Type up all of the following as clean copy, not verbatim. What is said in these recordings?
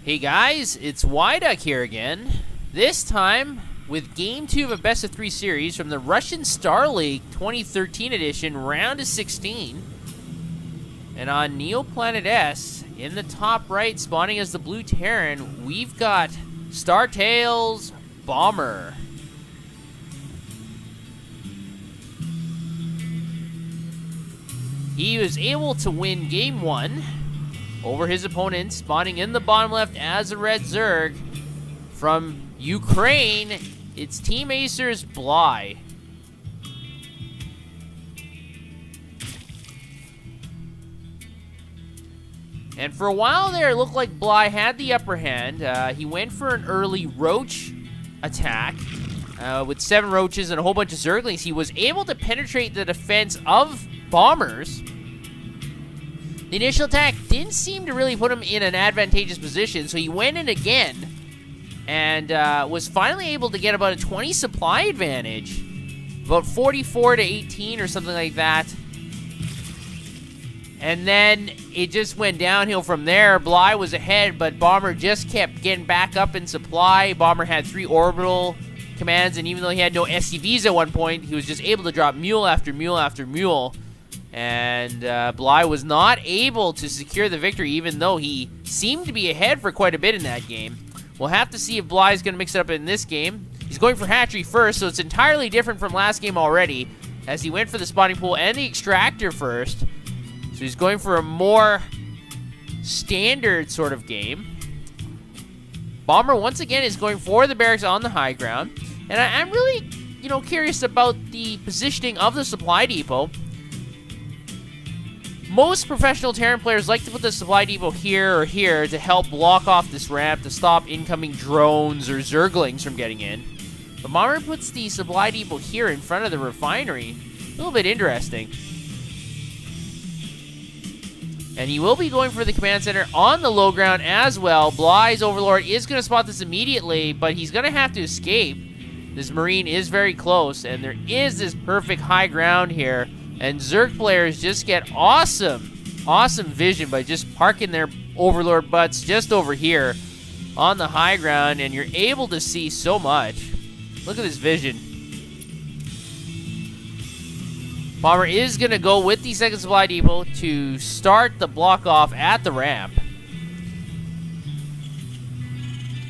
Hey guys, it's Wyduck here again. This time with Game 2 of a Best of 3 series from the Russian Star League 2013 edition, round of 16. And on Neoplanet S, in the top right, spawning as the Blue Terran, we've got Startale's Bomber. He was able to win Game 1 over his opponent, spawning in the bottom left as a red Zerg. From Ukraine, it's Team Acer's Bly. And for a while there, it looked like Bly had the upper hand. He went for an early Roach attack with 7 Roaches and a whole bunch of Zerglings. He was able to penetrate the defense of Bombers. The initial attack didn't seem to really put him in an advantageous position, so he went in again and was finally able to get about a 20 supply advantage, about 44 to 18 or something like that. And then it just went downhill from there. Bly was ahead, but Bomber just kept getting back up in supply. Bomber had 3 orbital commands, and even though he had no SCVs at one point, he was just able to drop mule after mule after mule. And Bly was not able to secure the victory, even though he seemed to be ahead for quite a bit in that game. We'll have to see if Bly's going to mix it up in this game. He's going for hatchery first, so it's entirely different from last game already, as he went for the spawning pool and the extractor first. So he's going for a more standard sort of game. Bomber, once again, is going for the barracks on the high ground. And I'm really, curious about the positioning of the supply depot. Most professional Terran players like to put the supply depot here or here to help block off this ramp to stop incoming drones or Zerglings from getting in. But Bomber puts the supply depot here in front of the refinery. A little bit interesting. And he will be going for the command center on the low ground as well. Bly's Overlord is going to spot this immediately, but he's going to have to escape. This Marine is very close, and there is this perfect high ground here. And Zerg players just get awesome vision by just parking their Overlord butts just over here on the high ground, and you're able to see so much. Look at this vision. Bomber is going to go with the second supply depot to start the block off at the ramp.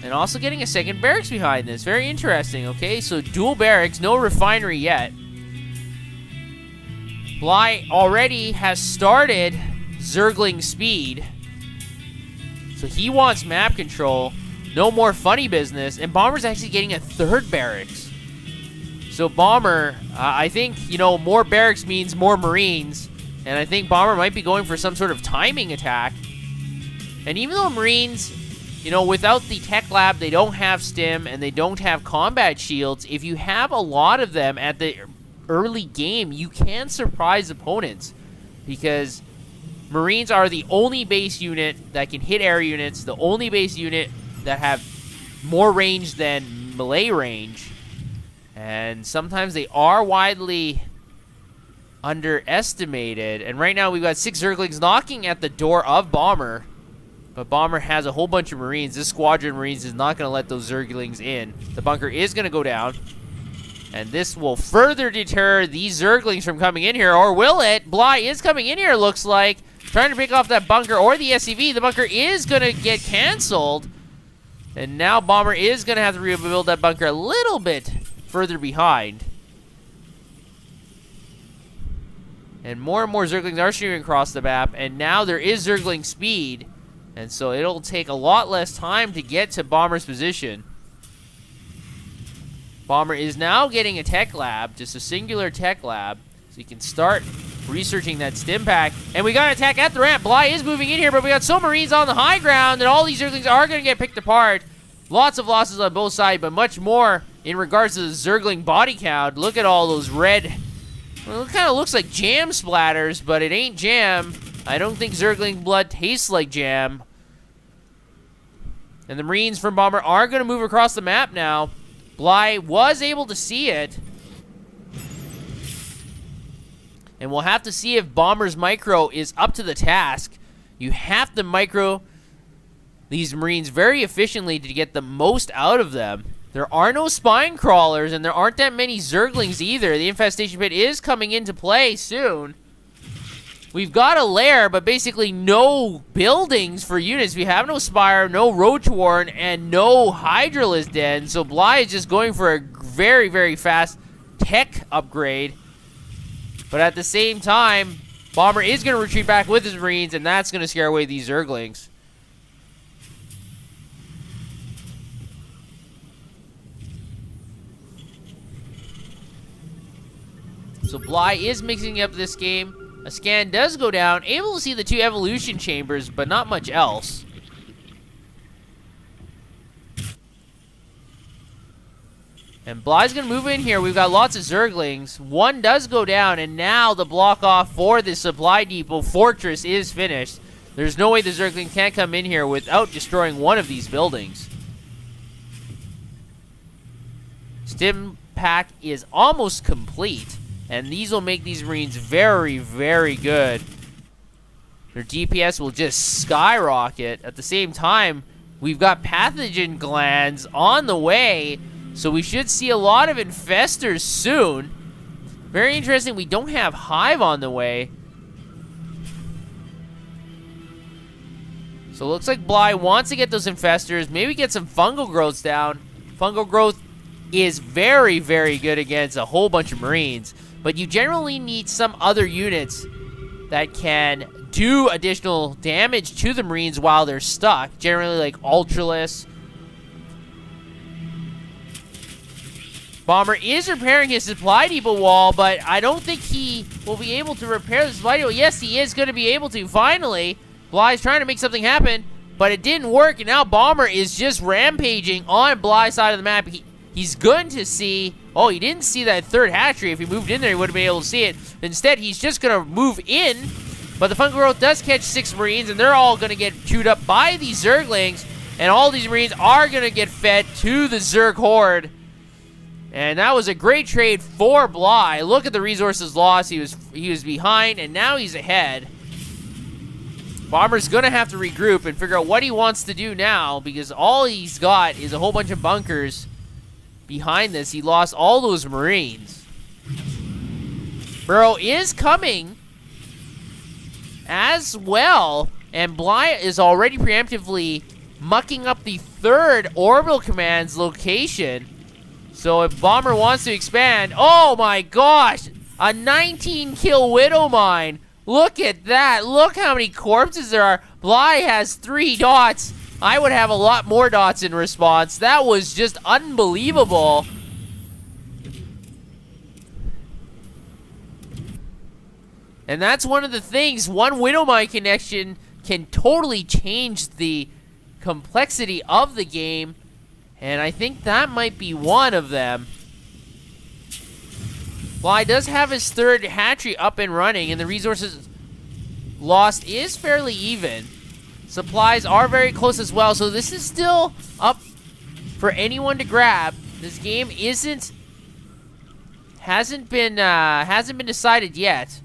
And also getting a second barracks behind this. Very interesting, okay? So dual barracks, no refinery yet. Bly already has started Zergling speed. So he wants map control. No more funny business. And Bomber's actually getting a third barracks. So Bomber, I think, more barracks means more Marines. And I think Bomber might be going for some sort of timing attack. And even though Marines, without the tech lab, they don't have stim and they don't have combat shields, if you have a lot of them at the early game, you can surprise opponents, because Marines are the only base unit that can hit air units, the only base unit that have more range than melee range, and sometimes they are widely underestimated. And right now we've got 6 Zerglings knocking at the door of Bomber, but Bomber has a whole bunch of Marines. This squadron of Marines is not going to let those Zerglings in. The bunker is going to go down. And this will further deter these Zerglings from coming in here, or will it? Bly is coming in here, looks like. Trying to pick off that bunker or the SCV. The bunker is going to get canceled. And now Bomber is going to have to rebuild that bunker a little bit further behind. And more Zerglings are shooting across the map. And now there is Zergling speed. And so it'll take a lot less time to get to Bomber's position. Bomber is now getting a tech lab, just a singular tech lab, so he can start researching that stim pack. And we got an attack at the ramp. Bly is moving in here, but we got so Marines on the high ground that all these Zerglings are going to get picked apart. Lots of losses on both sides, but much more in regards to the Zergling body count. Look at all those red, well, it kind of looks like jam splatters, but it ain't jam. I don't think Zergling blood tastes like jam. And the Marines from Bomber are going to move across the map now. Bly was able to see it. And we'll have to see if Bomber's micro is up to the task. You have to micro these Marines very efficiently to get the most out of them. There are no spine crawlers, and there aren't that many Zerglings either. The infestation pit is coming into play soon. We've got a lair, but basically no buildings for units. We have no Spire, no Roach Warren, and no Hydralisk Den. So Bly is just going for a very, very fast tech upgrade. But at the same time, Bomber is going to retreat back with his Marines, and that's going to scare away these Zerglings. So Bly is mixing up this game. A scan does go down, able to see the 2 evolution chambers, but not much else. And Bly's going to move in here. We've got lots of Zerglings. 1 does go down, and now the block off for the supply depot fortress is finished. There's no way the Zergling can't come in here without destroying one of these buildings. Stim pack is almost complete. And these will make these Marines very, very good. Their DPS will just skyrocket. At the same time, we've got pathogen glands on the way. So we should see a lot of infestors soon. Very interesting, we don't have Hive on the way. So it looks like Bly wants to get those infestors. Maybe get some fungal growths down. Fungal growth is very, very good against a whole bunch of Marines. But you generally need some other units that can do additional damage to the Marines while they're stuck. Generally like Ultralisk. Bomber is repairing his supply depot wall, but I don't think he will be able to repair the supply depot. Yes, he is going to be able to, finally. Bly's trying to make something happen, but it didn't work, and now Bomber is just rampaging on Bly's side of the map. He's going to see... Oh, he didn't see that 3rd hatchery. If he moved in there, he would have been able to see it. Instead, he's just going to move in. But the fungal growth does catch 6 Marines, and they're all going to get chewed up by these Zerglings. And all these Marines are going to get fed to the Zerg Horde. And that was a great trade for Bly. Look at the resources lost. He was behind, and now he's ahead. Bomber's going to have to regroup and figure out what he wants to do now, because all he's got is a whole bunch of bunkers. Behind this, he lost all those Marines. Burrow is coming as well, and Bly is already preemptively mucking up the 3rd Orbital Command's location. So if Bomber wants to expand, oh my gosh, a 19-kill Widow Mine. Look at that. Look how many corpses there are. Bly has 3 dots. I would have a lot more dots in response. That was just unbelievable. And that's one of the things. One Widowmine connection can totally change the complexity of the game. And I think that might be one of them. Bly does have his 3rd hatchery up and running, and the resources lost is fairly even. Supplies are very close as well, so this is still up for anyone to grab. This game hasn't been decided yet.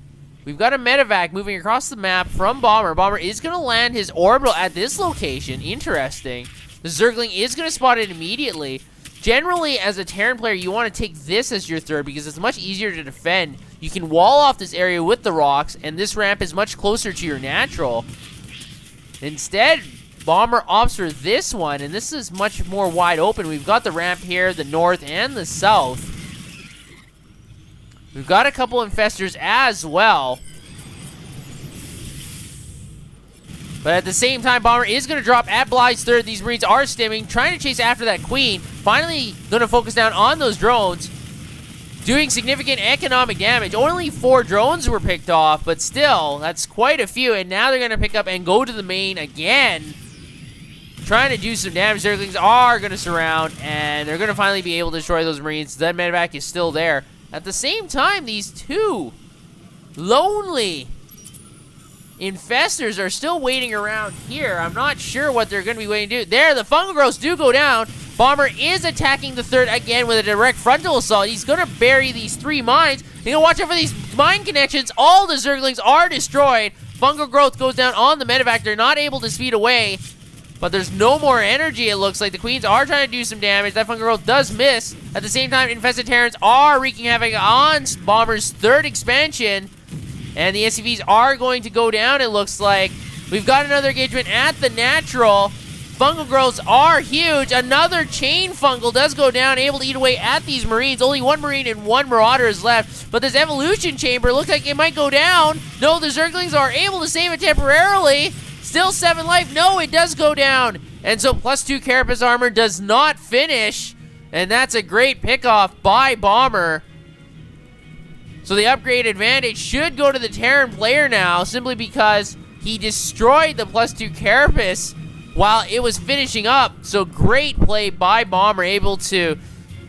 We've got a medevac moving across the map from Bomber. Bomber is going to land his orbital at this location. Interesting. The Zergling is going to spot it immediately. Generally, as a Terran player, you want to take this as your 3rd because it's much easier to defend. You can wall off this area with the rocks, and this ramp is much closer to your natural. Instead, Bomber opts for this one, and this is much more wide open. We've got the ramp here, the north and the south. We've got a couple infestors as well. But at the same time, Bomber is going to drop at Bly's 3rd. These Marines are stimming, trying to chase after that Queen. Finally going to focus down on those drones. Doing significant economic damage. Only 4 drones were picked off, but still, that's quite a few. And now they're going to pick up and go to the main again. Trying to do some damage. Zerglings are going to surround, and they're going to finally be able to destroy those Marines. That medevac is still there. At the same time, these 2 lonely infestors are still waiting around here. I'm not sure what they're going to be waiting to do. There, the fungal growths do go down. Bomber is attacking the 3rd again with a direct frontal assault. He's going to bury these 3 mines. You're going to watch out for these mine connections. All the Zerglings are destroyed. Fungal growth goes down on the medevac. They're not able to speed away. But there's no more energy, it looks like. The Queens are trying to do some damage. That Fungal Girl does miss. At the same time, Infested Terrans are wreaking havoc on Bomber's third expansion. And the SCVs are going to go down, it looks like. We've got another engagement at the natural. Fungal Girls are huge. Another Chain Fungal does go down, able to eat away at these Marines. Only one Marine and one Marauder is left. But this Evolution Chamber looks like it might go down. No, the Zerglings are able to save it temporarily. Still 7 life. No, it does go down. And so +2 Carapace Armor does not finish. And that's a great pickoff by Bomber. So the upgrade advantage should go to the Terran player now, simply because he destroyed the +2 Carapace while it was finishing up. So great play by Bomber, able to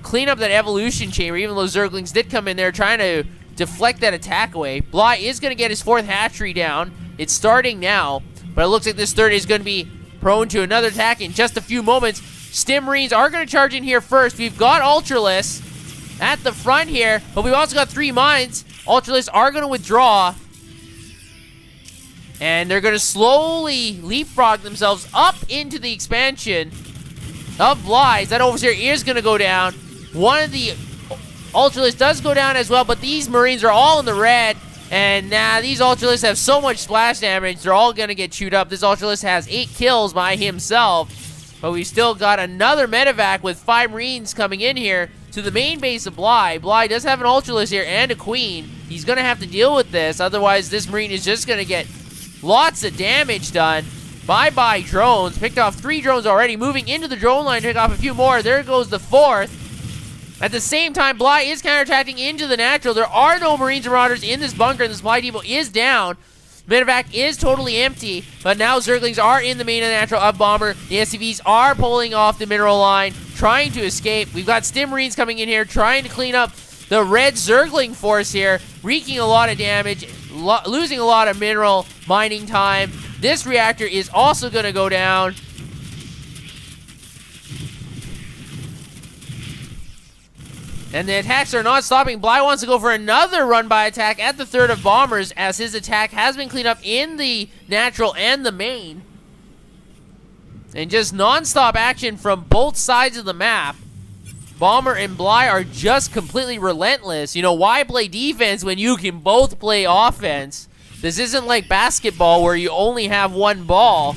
clean up that Evolution Chamber, even though Zerglings did come in there trying to deflect that attack away. Bly is going to get his 4th hatchery down. It's starting now, but it looks like this third is going to be prone to another attack in just a few moments. Stim Marines are going to charge in here first. We've got Ultralisk at the front here, but we've also got 3 mines. Ultralisk are going to withdraw. And they're going to slowly leapfrog themselves up into the expansion of Bly's. That Overseer is going to go down. One of the Ultralisks does go down as well, but these Marines are all in the red. And these Ultralisks have so much splash damage, they're all going to get chewed up. This Ultralisk has 8 kills by himself. But we still got another medevac with 5 Marines coming in here to the main base of Bly. Bly does have an Ultralisk here and a Queen. He's going to have to deal with this. Otherwise, this Marine is just going to get lots of damage done. Bye-bye drones. Picked off 3 drones already. Moving into the drone line to pick off a few more. There goes the 4th. At the same time, Bly is counterattacking into the natural. There are no Marines and Marauders in this bunker, and this Bly depot is down. Medevac is totally empty, but now Zerglings are in the main and natural of Bomber. The SCVs are pulling off the mineral line, trying to escape. We've got Stim Marines coming in here, trying to clean up the red Zergling force here, wreaking a lot of damage, losing a lot of mineral mining time. This reactor is also going to go down. And the attacks are not stopping. Bly wants to go for another run-by attack at the third of Bombers, as his attack has been cleaned up in the natural and the main. And just non-stop action from both sides of the map. Bomber and Bly are just completely relentless. You know, why play defense when you can both play offense? This isn't like basketball where you only have one ball.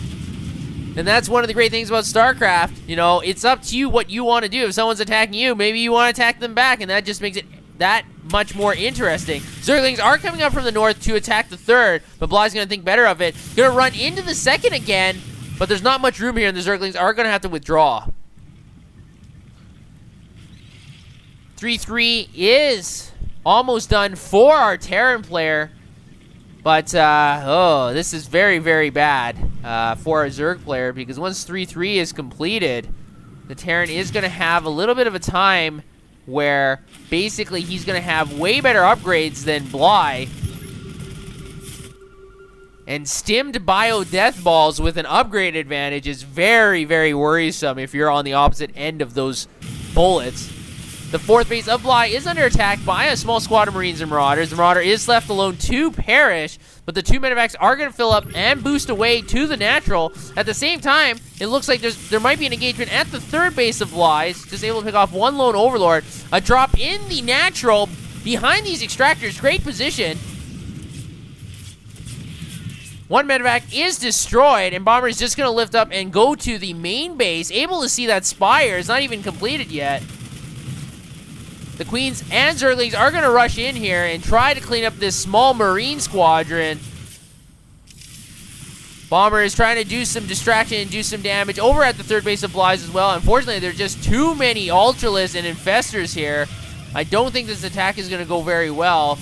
And that's one of the great things about Starcraft. You know, it's up to you what you want to do. If someone's attacking you, maybe you want to attack them back, and that just makes it that much more interesting. Zerglings are coming up from the north to attack the third, but Bly's going to think better of it. Going to run into the second again, but there's not much room here, and the Zerglings are going to have to withdraw. 3-3 is almost done for our Terran player. But, this is very, very bad for our Zerg player, because once 3-3 is completed, the Terran is going to have a little bit of a time where basically he's going to have way better upgrades than Bly. And stimmed bio death balls with an upgrade advantage is very, very worrisome if you're on the opposite end of those bullets. The fourth base of Bly is under attack by a small squad of Marines and Marauders. The Marauder is left alone to perish, but the 2 medevacs are going to fill up and boost away to the natural. At the same time, it looks like there might be an engagement at the third base of Bly's, just able to pick off 1 lone Overlord. A drop in the natural behind these extractors. Great position. 1 medevac is destroyed, and Bomber is just going to lift up and go to the main base, able to see that Spire. It's not even completed yet. The Queens and Zerglings are going to rush in here and try to clean up this small Marine squadron. Bomber is trying to do some distraction and do some damage over at the third base of Bly's as well. Unfortunately, there's just too many Ultralisks and Infestors here. I don't think this attack is going to go very well.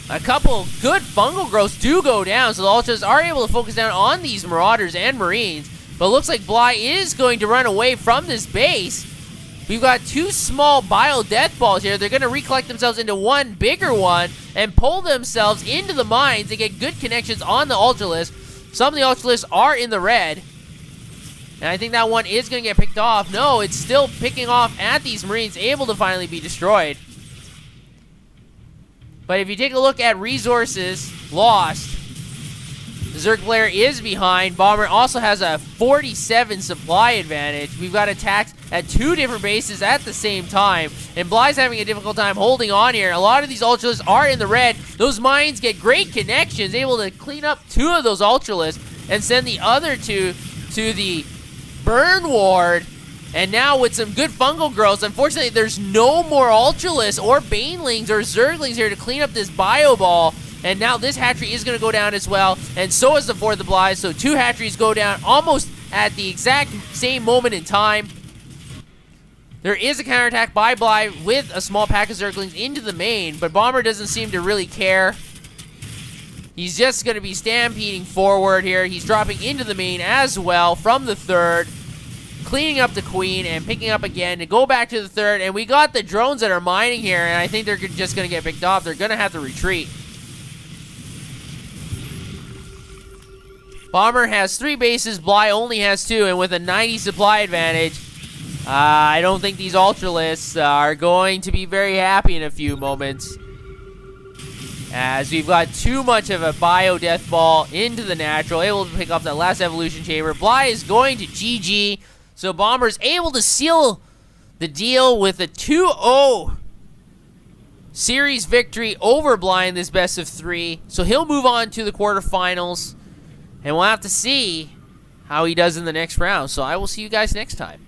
A couple good fungal growths do go down, so the Ultras are able to focus down on these Marauders and Marines. But it looks like Bly is going to run away from this base. We've got 2 small bio death balls here. They're going to recollect themselves into 1 bigger one and pull themselves into the mines and get good connections on the Ultralisk. Some of the Ultralisks are in the red. And I think that one is going to get picked off. No, it's still picking off at these Marines, able to finally be destroyed. But if you take a look at resources lost, The Zerg player is behind. Bomber also has a 47 supply advantage. We've got attacks at 2 different bases at the same time. And Bly's having a difficult time holding on here. A lot of these Ultralisks are in the red. Those mines get great connections, able to clean up 2 of those Ultralisks and send the other 2 to the burn ward. And now with some good fungal growths, unfortunately there's no more Ultralisks or Banelings or Zerglings here to clean up this bio ball. And now this hatchery is going to go down as well, and so is the 4th of Bly. So 2 hatcheries go down almost at the exact same moment in time. There is a counterattack by Bly with a small pack of Zerglings into the main, but Bomber doesn't seem to really care. He's just going to be stampeding forward here. He's dropping into the main as well from the 3rd, cleaning up the queen and picking up again to go back to the 3rd. And we got the drones that are mining here, and I think they're just going to get picked off. They're going to have to retreat. Bomber has 3 bases, Bly only has 2, and with a 90 supply advantage, I don't think these Ultralisks are going to be very happy in a few moments, as we've got too much of a bio death ball into the natural, able to pick up that last evolution chamber. Bly is going to GG, so Bomber's able to seal the deal with a 2-0 series victory over Bly in this best of 3, so he'll move on to the quarterfinals. And we'll have to see how he does in the next round. So I will see you guys next time.